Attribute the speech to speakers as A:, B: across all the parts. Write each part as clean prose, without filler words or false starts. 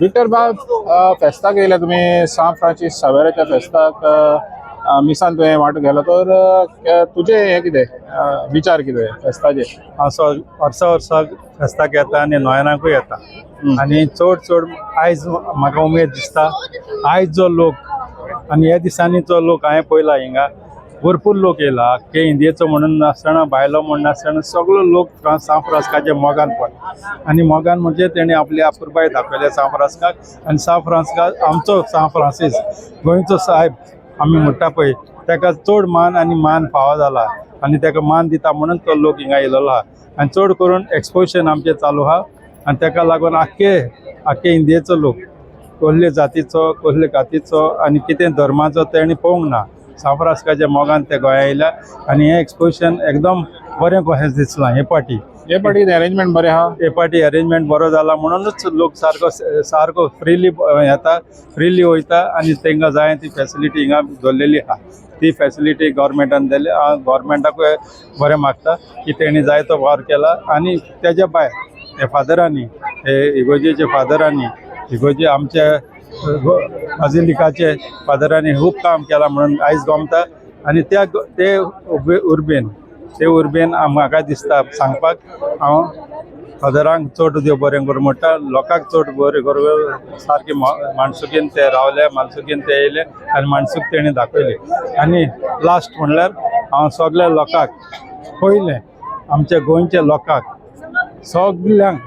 A: Victor बाब फेस्ताक येयले तुमी सान फ्रांसीस सावेराच्या फेस्ताक मिसान तुवें वांटो घेतलो तर तुजे हे कितें विचार कितें फेस्ताचे?
B: हांव वर्सा वर्साक फेस्ताक येता आनी नोयनाकूय येता आनी चड आयज म्हाका उमेद दिसता आयज जो लोक आनी ह्या दिसांनी जो लोक हांवें पळयला हिंगा भरपूर लोक येयला अख्खे इंडियेचो म्हणून नासतना भायलो म्हूण नासतना सगळो लोक सान फ्रांसिस्काचे मोगान पडला आनी मोगान म्हणजे तेणें आपली आपुरबाय दाखयल्या सान फ्रांसिस्काक आनी सान फ्रांसिस्काक आमचो सान फ्रांसीस गोंयचो साहेब आमी म्हणटा पळय ताका चड मान आनी मान फावो जाला आनी ताका मान दिता म्हणून तो लोक हिंगा येयलेलो आहा आनी चड करून एक्सपोजिशन आमचें चालू आहा आनी ताका लागून आख्खे इंडियेचो लोक कसले जातीचो कसले कातीचो आनी कितें धर्माचो तेणी पळोवंक ना सान फ्रांसिस्काच्या मोगान ते गोंया येयल्या आनी हें एक्सपोजिशन एकदम बरें कशें दिसलां हे फाटी
A: अरेंजमेंट बरें आहा.
B: हे फाटी अरेंजमेंट बरो जाला म्हणूनच लोक सारको फ्रीली येता फ्रीली वयता आनी तांकां जाय ती फेसिलिटी हिंगा दवरलेली आहा ती फेसिलिटी गव्हर्मेंटान दिली. गव्हर्मेंटाकूय बरें मागता की तेणी जाय तो वावर केला आनी तेज्या भायर हे फादरांनी हे इगोजेचे फादरांनी इगोजे आमचे बाजिलिकाचे फादरांनी खूब काम केलां म्हणून आयज गमता आनी ते उर्बेन म्हाका दिसता सांगपाक हांव फादरांक चड देव बरें करूं म्हणटा लोकांक चड बरें करूं सारकें माणसुकीन ते रावले माणसुकीन ते येयले आनी माणसूक तेणी दाखयली आनी लास्ट म्हणल्यार हांव सगळ्या लोकांक पयलें आमच्या गोंयच्या लोकांक सगल्यांक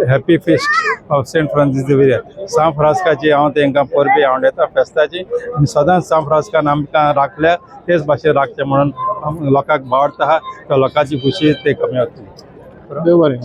B: happy feast of Saint Francis Xavier सान फ्रांसिस्काची हांव तांकां परबी आवडटा फेस्ताची आनी सदांच सान फ्रांसिस्कान आमकां राखल्या तेच भाशेन राखचें म्हणून लोकांक भावडता आहा त्या लोकांची खुशी ते कमी जातली.
A: देव बरें.